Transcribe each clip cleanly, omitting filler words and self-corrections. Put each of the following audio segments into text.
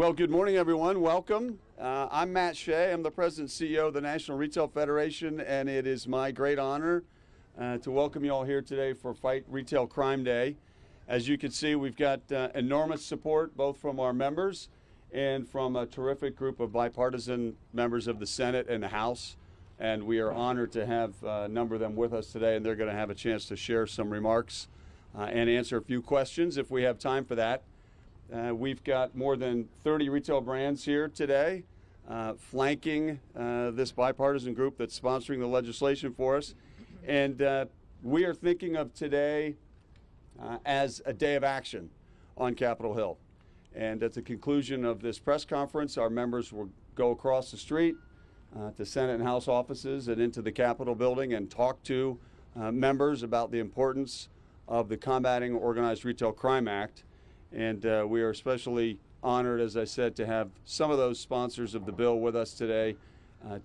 Well, good morning, everyone. Welcome. I'm Matt Shea. I'm the President and CEO of the National Retail Federation, and it is my great honor to welcome you all here today for Fight Retail Crime Day. As you can see, we've got enormous support both from our members and from a terrific group of bipartisan members of the Senate and the House. And we are honored to have a number of them with us today, and they're going to have a chance to share some remarks and answer a few questions if we have time for that. We've got more than 30 retail brands here today, flanking this bipartisan group that's sponsoring the legislation for us. And we are thinking of today as a day of action on Capitol Hill. And at the conclusion of this press conference, our members will go across the street to Senate and House offices and into the Capitol building and talk to members about the importance of the Combating Organized Retail Crime Act. And we are especially honored, as I said, to have some of those sponsors of the bill with us today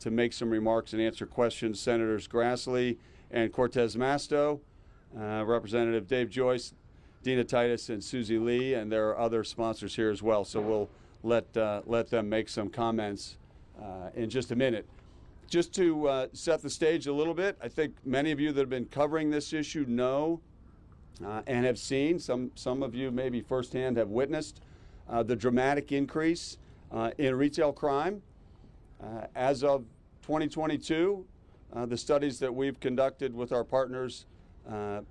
to make some remarks and answer questions. Senators Grassley and Cortez Masto, Representative Dave Joyce, Dina Titus, and Susie Lee, and there are other sponsors here as well. So we'll let them make some comments in just a minute. Just to set the stage a little bit, I think many of you that have been covering this issue know and have seen, some of you maybe firsthand have witnessed the dramatic increase in retail crime. As of 2022, the studies that we've conducted with our partners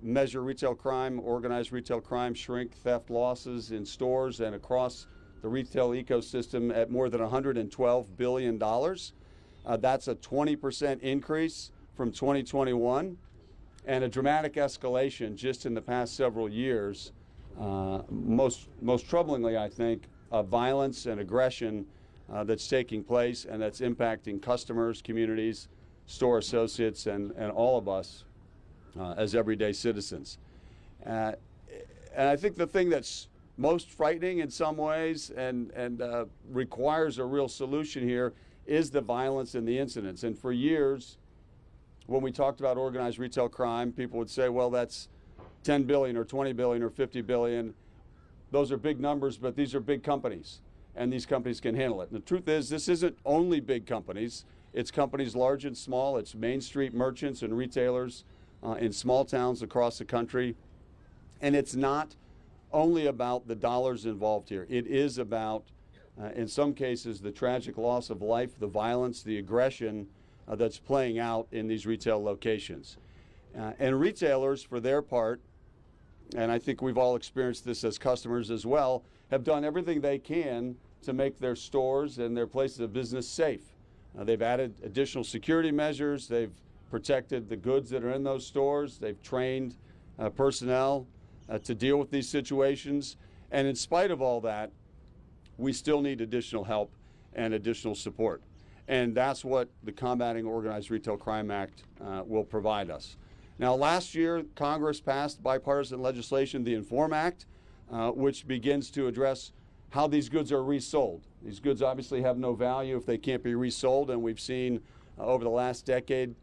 measure retail crime, organized retail crime, shrink, theft losses in stores and across the retail ecosystem at more than $112 billion. That's a 20% increase from 2021. And a dramatic escalation just in the past several years, most troublingly, I think, of violence and aggression that's taking place and that's impacting customers, communities, store associates, and all of us as everyday citizens. And I think the thing that's most frightening in some ways and requires a real solution here is the violence and the incidents. And for years, when we talked about organized retail crime, people would say, well, that's 10 billion or 20 billion or 50 billion. Those are big numbers, but these are big companies, and these companies can handle it. And the truth is, this isn't only big companies. It's companies large and small. It's Main Street merchants and retailers in small towns across the country. And it's not only about the dollars involved here. It is about, in some cases, the tragic loss of life, the violence, the aggression that's playing out in these retail locations. And retailers, for their part, and I think we've all experienced this as customers as well, have done everything they can to make their stores and their places of business safe. They've added additional security measures. They've protected the goods that are in those stores. They've trained personnel to deal with these situations. And in spite of all that, we still need additional help and additional support. And that's what the Combating Organized Retail Crime Act will provide us. Now, last year, Congress passed bipartisan legislation, the INFORM Act, which begins to address how these goods are resold. These goods obviously have no value if they can't be resold, and we've seen over the last decade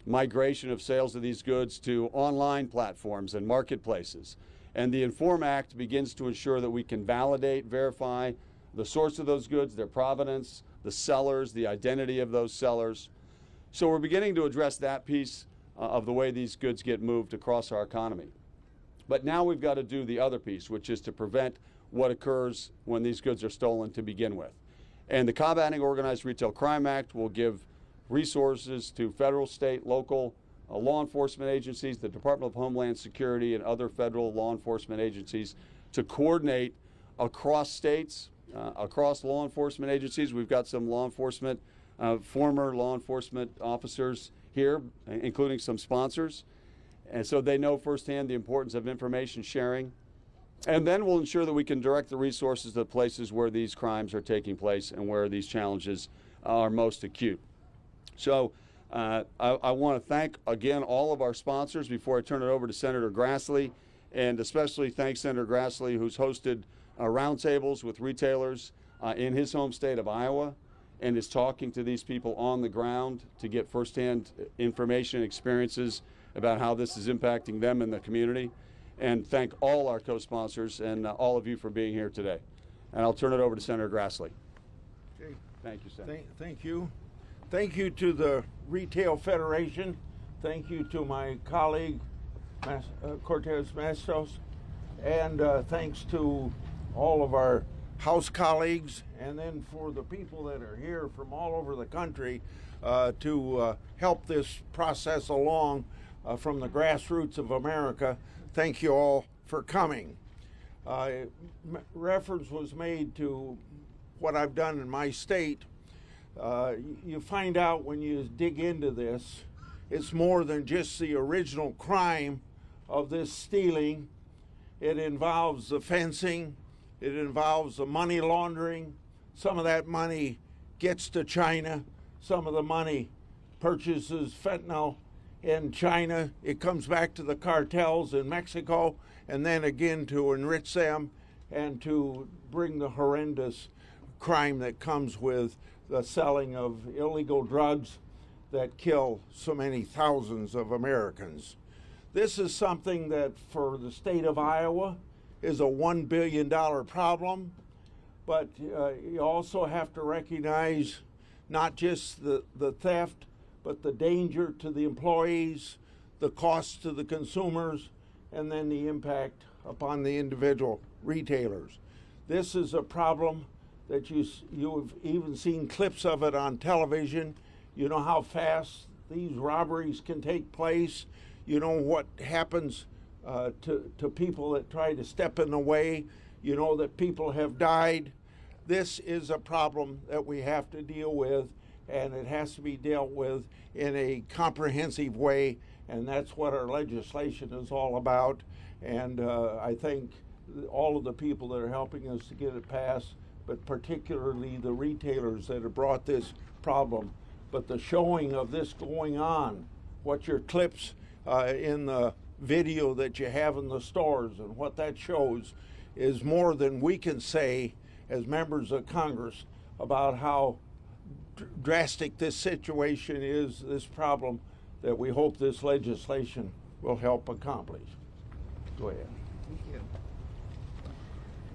migration of sales of these goods to online platforms and marketplaces. And the INFORM Act begins to ensure that we can validate, verify the source of those goods, their provenance, the sellers, the identity of those sellers. So we're beginning to address that piece of the way these goods get moved across our economy. But now we've got to do the other piece, which is to prevent what occurs when these goods are stolen to begin with. And the Combating Organized Retail Crime Act will give resources to federal, state, local law enforcement agencies, the Department of Homeland Security, and other federal law enforcement agencies to coordinate across states, across law enforcement agencies. We've got some law enforcement, former law enforcement officers here, including some sponsors. And so they know firsthand the importance of information sharing. And then we'll ensure that we can direct the resources to places where these crimes are taking place and where these challenges are most acute. So I want to thank, again, all of our sponsors before I turn it over to Senator Grassley, and especially thank Senator Grassley, who's hosted roundtables with retailers in his home state of Iowa and is talking to these people on the ground to get firsthand information and experiences about how this is impacting them and the community. And thank all our co-sponsors and all of you for being here today. and I'll turn it over to Senator Grassley. Okay. Thank you, Senator. Thank you. Thank you to the Retail Federation. Thank you to my colleague, Cortez Mastos. And thanks to all of our House colleagues, and then for the people that are here from all over the country to help this process along from the grassroots of America. Thank you all for coming. Reference was made to what I've done in my state. You find out when you dig into this, it's more than just the original crime of this stealing. It involves the fencing, it involves the money laundering. Some of that money gets to China, some of the money purchases fentanyl in China. It comes back to the cartels in Mexico, and then again to enrich them and to bring the horrendous crime that comes with the selling of illegal drugs that kill so many thousands of Americans. This is something that for the state of Iowa is a $1 billion problem, but you also have to recognize not just the theft, but the danger to the employees, the cost to the consumers, and then the impact upon the individual retailers. This is a problem that you've even seen clips of it on television. You know how fast these robberies can take place. You know what happens to people that try to step in the way. You know that people have died. This is a problem that we have to deal with, and it has to be dealt with in a comprehensive way, and that's what our legislation is all about. And I thank all of the people that are helping us to get it passed, but particularly the retailers that have brought this problem. But the showing of this going on, what your clips in the video that you have in the stores and what that shows is more than we can say as members of Congress about how drastic this situation is, this problem that we hope this legislation will help accomplish. Go ahead. Thank you.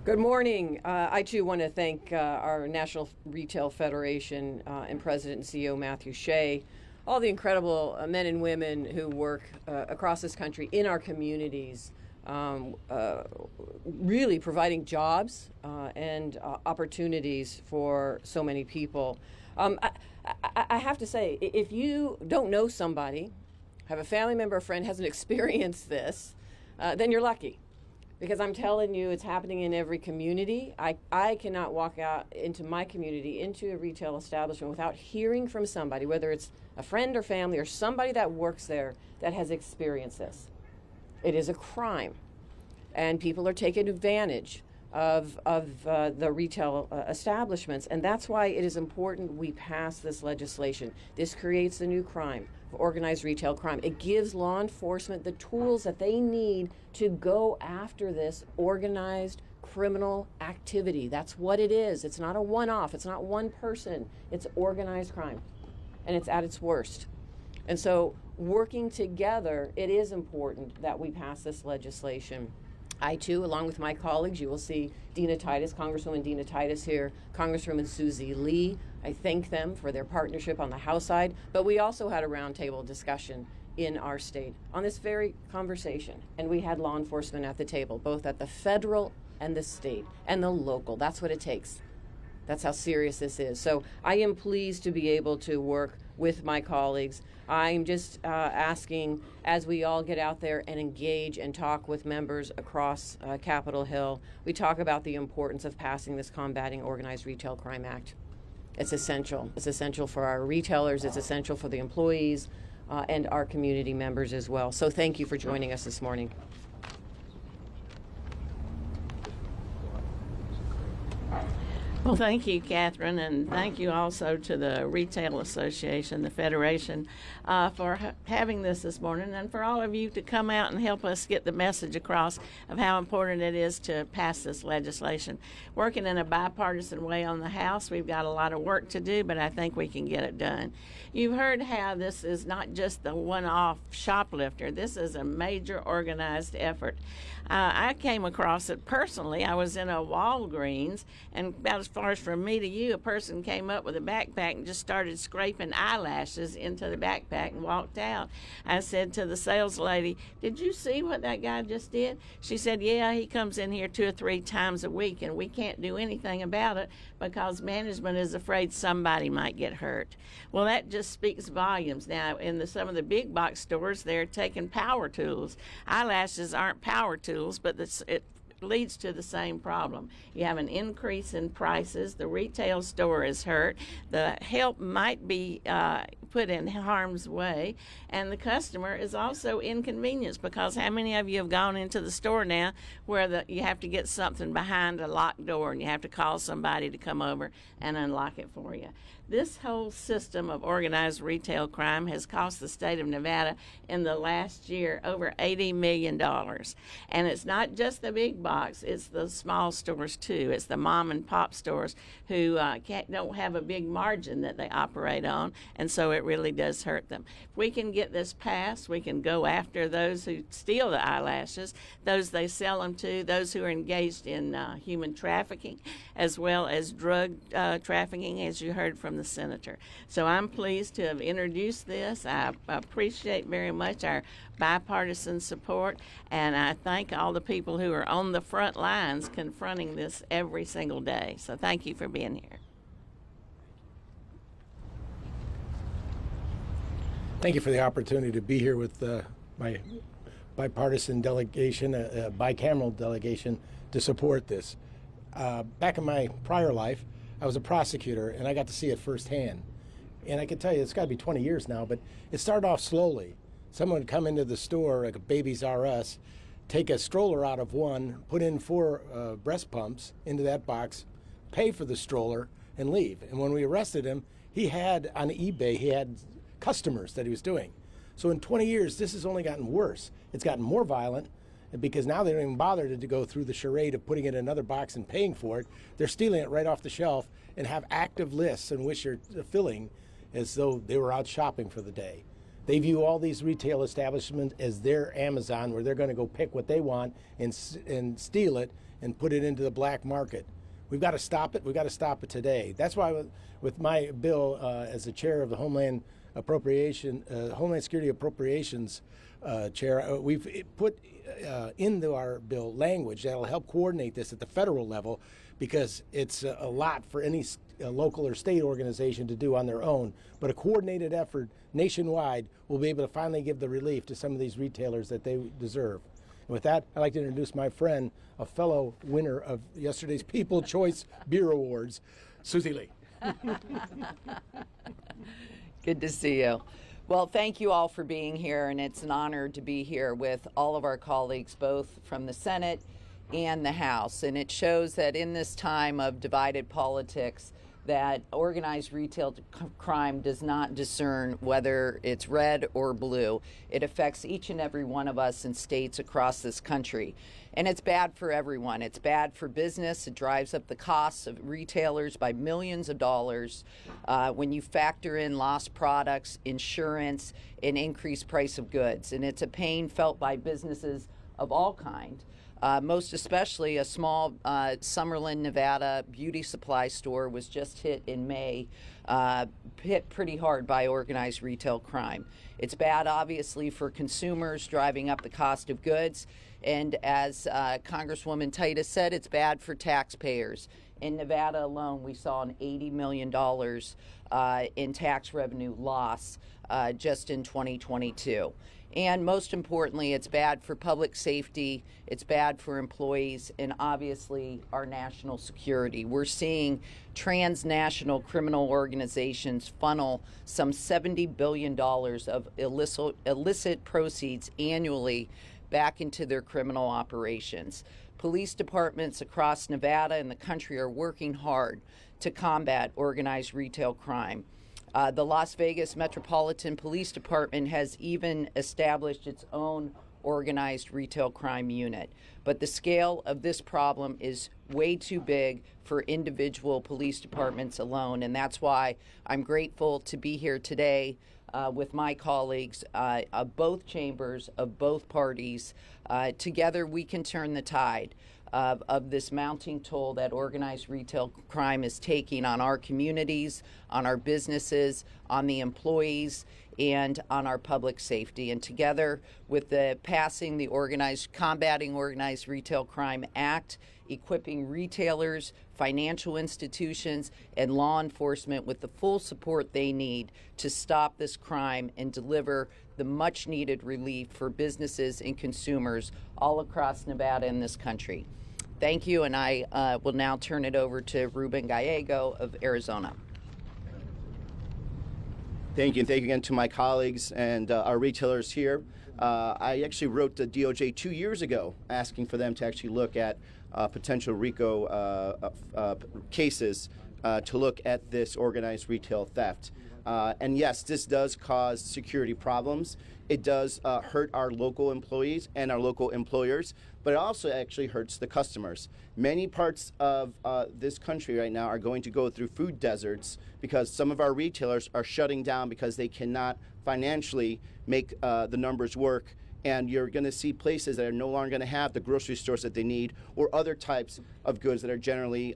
Good morning. I too want to thank our National Retail Federation and President and CEO Matthew Shea, all the incredible men and women who work across this country in our communities, really providing jobs and opportunities for so many people. I have to say, if you don't know somebody, have a family member or friend hasn't experienced this, then you're lucky. Because I'm telling you, it's happening in every community. I cannot walk out into my community, into a retail establishment without hearing from somebody, whether it's a friend or family or somebody that works there that has experienced this. It is a crime. And people are taking advantage of the retail establishments. And that's why it is important we pass this legislation. This creates a new crime, organized retail crime. It gives law enforcement the tools that they need to go after this organized criminal activity. That's what it is. It's not a one-off. It's not one person. It's organized crime, and it's at its worst. And so working together, it is important that we pass this legislation. I, too, along with my colleagues, you will see Dina Titus, Congresswoman Dina Titus here, Congresswoman Susie Lee. I thank them for their partnership on the House side, but we also had a roundtable discussion in our state on this very conversation, and we had law enforcement at the table, both at the federal and the state and the local. That's what it takes. That's how serious this is. So I am pleased to be able to work with my colleagues. I'm just asking, as we all get out there and engage and talk with members across Capitol Hill, we talk about the importance of passing this Combating Organized Retail Crime Act. It's essential. It's essential for our retailers. It's essential for the employees and our community members as well. So thank you for joining us this morning. Well, thank you, Catherine, and thank you also to the Retail Association, the Federation, for having this morning, and for all of you to come out and help us get the message across of how important it is to pass this legislation. Working in a bipartisan way on the House, we've got a lot of work to do, but I think we can get it done. You've heard how this is not just the one-off shoplifter. This is a major organized effort. I came across it personally. I was in a Walgreens, and about as far as from me to you, a person came up with a backpack and just started scraping eyelashes into the backpack and walked out. I said to the sales lady, "Did you see what that guy just did?" She said, "Yeah, he comes in here 2 or 3 times a week, and we can't do anything about it because management is afraid somebody might get hurt." Well, that just speaks volumes. Now, in some of the big box stores, they're taking power tools. Eyelashes aren't power tools, but it leads to the same problem. You have an increase in prices. The retail store is hurt. The help might be put in harm's way, and the customer is also inconvenienced, because how many of you have gone into the store now where you have to get something behind a locked door and you have to call somebody to come over and unlock it for you? This whole system of organized retail crime has cost the state of Nevada in the last year over $80 million. And it's not just the big box, it's the small stores too. It's the mom and pop stores who don't have a big margin that they operate on, and so it really does hurt them. If we can get this passed, we can go after those who steal the eyelashes, those they sell them to, those who are engaged in human trafficking, as well as drug trafficking, as you heard from the senator. So I'm pleased to have introduced this. I appreciate very much our bipartisan support, and I thank all the people who are on the front lines confronting this every single day. So thank you for being here. Thank you for the opportunity to be here with my bipartisan delegation, bicameral delegation, to support this. Back in my prior life, I was a prosecutor, and I got to see it firsthand. And I can tell you, it's got to be 20 years now, but it started off slowly. Someone would come into the store, like a Babies R Us, take a stroller out of one, put in 4 breast pumps into that box, pay for the stroller, and leave. And when we arrested him, he had, on eBay, he had customers that he was doing. So in 20 years, this has only gotten worse. It's gotten more violent, because now they don't even bother to go through the charade of putting it in another box and paying for it. They're stealing it right off the shelf and have active lists in which they're filling as though they were out shopping for the day. They view all these retail establishments as their Amazon, where they're going to go pick what they want and steal it and put it into the black market. We've got to stop it. We've got to stop it today. That's why with my bill as the chair of the Homeland Security Appropriations Chair, we've put into our bill language that will help coordinate this at the federal level, because it's a lot for any local or state organization to do on their own. But a coordinated effort nationwide will be able to finally give the relief to some of these retailers that they deserve. And with that, I'd like to introduce my friend, a fellow winner of yesterday's People Choice Beer Awards, Susie Lee. Good to see you. Well, thank you all for being here, and it's an honor to be here with all of our colleagues, both from the Senate and the House. And it shows that in this time of divided politics, that organized retail crime does not discern whether it's red or blue. It affects each and every one of us in states across this country. And it's bad for everyone. It's bad for business. It drives up the costs of retailers by millions of dollars. When you factor in lost products, insurance, and increased price of goods. And it's a pain felt by businesses of all kinds. Most especially a small Summerlin, Nevada beauty supply store was just hit in May, hit pretty hard by organized retail crime. It's bad, obviously, for consumers, driving up the cost of goods. And as Congresswoman Titus said, it's bad for taxpayers. In Nevada alone, we saw an $80 million in tax revenue loss just in 2022. And most importantly, it's bad for public safety, it's bad for employees, and obviously our national security. We're seeing transnational criminal organizations funnel some $70 billion of illicit proceeds annually back into their criminal operations. Police departments across Nevada and the country are working hard to combat organized retail crime. The Las Vegas Metropolitan Police Department has even established its own organized retail crime unit. But the scale of this problem is way too big for individual police departments alone, and that's why I'm grateful to be here today with my colleagues of both chambers, of both parties. Together we can turn the tide of this mounting toll that organized retail crime is taking on our communities, on our businesses, on the employees, and on our public safety. And together with the passing the Combating Organized Retail Crime Act, equipping retailers, financial institutions, and law enforcement with the full support they need to stop this crime and deliver the much needed relief for businesses and consumers all across Nevada and this country. Thank you, and I will now turn it over to Ruben Gallego of Arizona. Thank you, and thank you again to my colleagues and our retailers here. I actually wrote the DOJ 2 years ago asking for them to actually look at potential RICO cases to look at this organized retail theft. And yes, this does cause security problems. It does hurt our local employees and our local employers, but it also actually hurts the customers. Many parts of this country right now are going to go through food deserts because some of our retailers are shutting down because they cannot financially make the numbers work. And you're going to see places that are no longer going to have the grocery stores that they need or other types of goods that are generally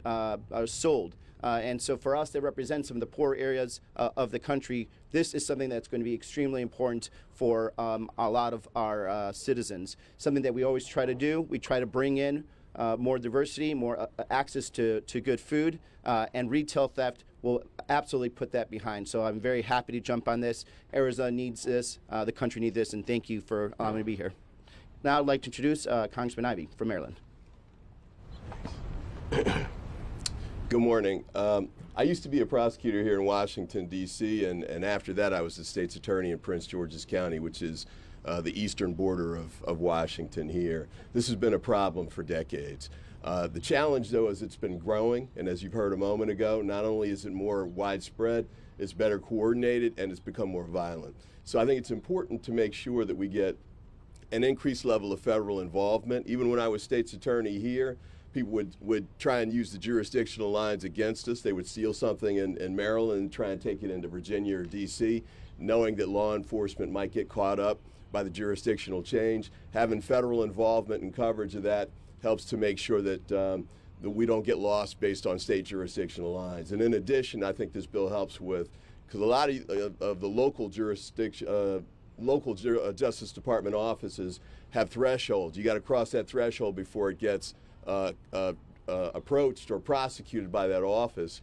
sold. And so for us that represent some of the poor areas of the country, this is something that's going to be extremely important for a lot of our citizens. Something that we always try to do. We try to bring in more diversity, more access to good food, and retail theft will absolutely put that behind. So I'm very happy to jump on this. Arizona needs this, the country needs this, and thank you for allowing me to be here. Now I'd like to introduce Congressman Ivey from Maryland. Good morning. I used to be a prosecutor here in Washington, D.C., and after that I was the state's attorney in Prince George's County, which is the eastern border of Washington here. This has been a problem for decades. The challenge, though, is it's been growing, and as you've heard a moment ago, not only is it more widespread, it's better coordinated, and it's become more violent. So I think it's important to make sure that we get an increased level of federal involvement. Even when I was state's attorney here, people would try and use the jurisdictional lines against us. They would steal something in Maryland and try and take it into Virginia or D.C., knowing that law enforcement might get caught up by the jurisdictional change. Having federal involvement and coverage of that helps to make sure that that we don't get lost based on state jurisdictional lines. And in addition, I think this bill helps with, because a lot of the local jurisdiction, Justice Department offices have thresholds. You got to cross that threshold before it gets approached or prosecuted by that office.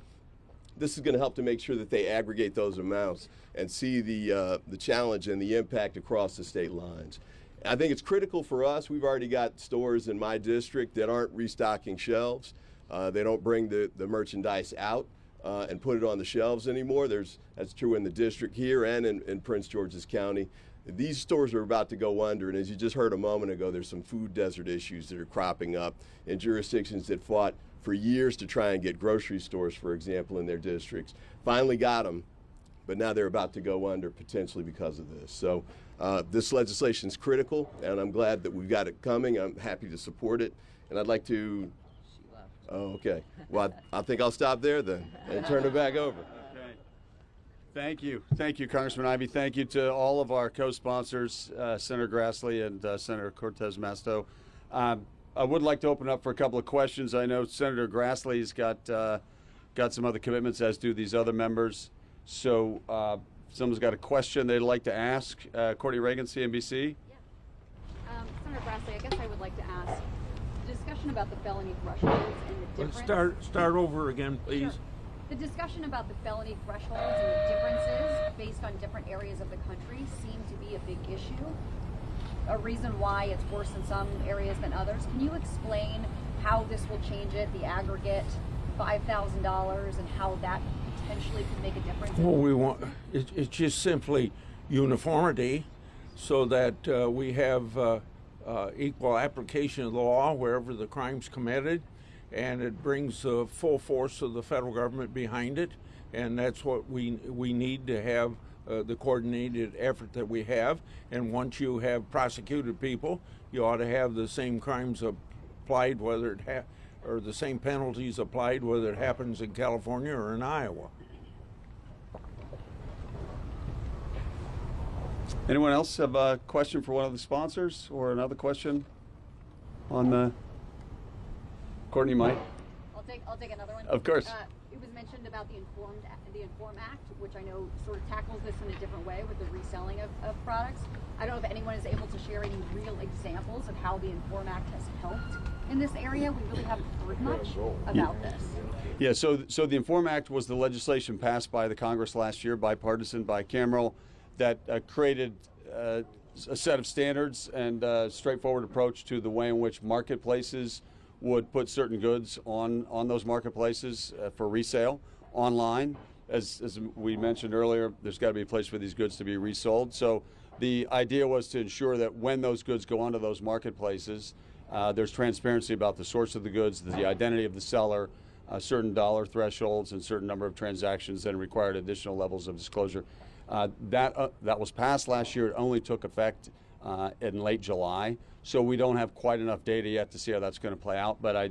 This is going to help to make sure that they aggregate those amounts and see the challenge and the impact across the state lines. I think it's critical for us. We've already got stores in my district that aren't restocking shelves. They don't bring the merchandise out and put it on the shelves anymore. That's true in the district here and in Prince George's County. These stores are about to go under, and as you just heard a moment ago, there's some food desert issues that are cropping up in jurisdictions that fought for years to try and get grocery stores, for example, in their districts. Finally got them, but now they're about to go under potentially because of this. So this legislation is critical, and I'm glad that we've got it coming. I'm happy to support it, and I'd like to. Oh, okay. Well, I think I'll stop there then and turn it back over. Okay. Thank you. Thank you, Congressman Ivey. Thank you to all of our co-sponsors, Senator Grassley and Senator Cortez Masto. I would like to open up for a couple of questions. I know Senator Grassley's got some other commitments, as do these other members. So someone's got a question they'd like to ask. Courtney Reagan, CNBC. Yeah. Senator Grassley, I guess I would like to ask the discussion about the felony thresholds and the difference. Let's start over again, please. Sure. The discussion about the felony thresholds and the differences based on different areas of the country seem to be a big issue. A reason why it's worse in some areas than others. Can you explain how this will change it, the aggregate $5,000, and how that potentially could make a difference? Well, it's just simply uniformity, so that we have equal application of the law wherever the crime's committed, and it brings the full force of the federal government behind it, and that's what we need to have, the coordinated effort that we have. And once you have prosecuted people, you ought to have the same crimes applied, whether it or the same penalties applied, whether it happens in California or in Iowa. Anyone else have a question for one of the sponsors or another question on the? Courtney might. I'll take another one. Of course. It was mentioned about the Inform Act, which I know sort of tackles this in a different way with the reselling of products. I don't know if anyone is able to share any real examples of how the Inform Act has helped in this area. We really haven't heard much about this. Yeah, so the Inform Act was the legislation passed by the Congress last year, bipartisan, bicameral, that created a set of standards and a straightforward approach to the way in which marketplaces would put certain goods on those marketplaces for resale online. As we mentioned earlier, there's got to be a place for these goods to be resold. So the idea was to ensure that when those goods go onto those marketplaces, there's transparency about the source of the goods, the identity of the seller, certain dollar thresholds, and certain number of transactions that required additional levels of disclosure. That was passed last year. It only took effect in late July, so we don't have quite enough data yet to see how that's going to play out. But I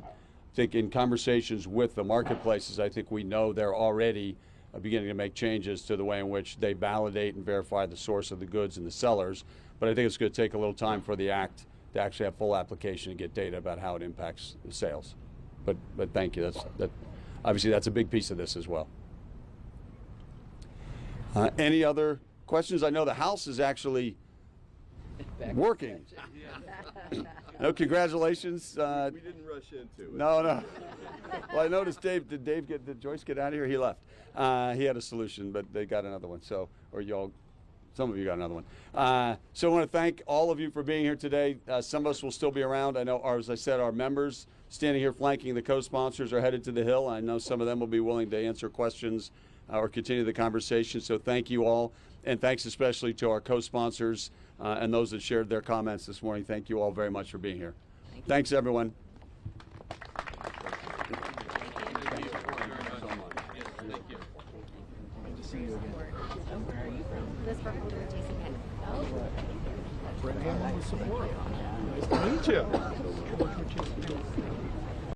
think in conversations with the marketplaces, I think we know they're already beginning to make changes to the way in which they validate and verify the source of the goods and the sellers. But I think it's going to take a little time for the act to actually have full application and get data about how it impacts the sales. But thank you. Obviously that's a big piece of this as well. Any other questions? I know the House is actually working. No, congratulations. We didn't rush into it. No. Well, I noticed did Joyce get out of here? He left. He had a solution, but they got another one. So, or some of you got another one. So I want to thank all of you for being here today. Some of us will still be around. I know, as I said, our members standing here flanking the co-sponsors are headed to the Hill. I know some of them will be willing to answer questions or continue the conversation. So thank you all. And thanks especially to our co-sponsors and those that shared their comments this morning. Thank you all very much for being here. Thanks, everyone. Nice to meet you.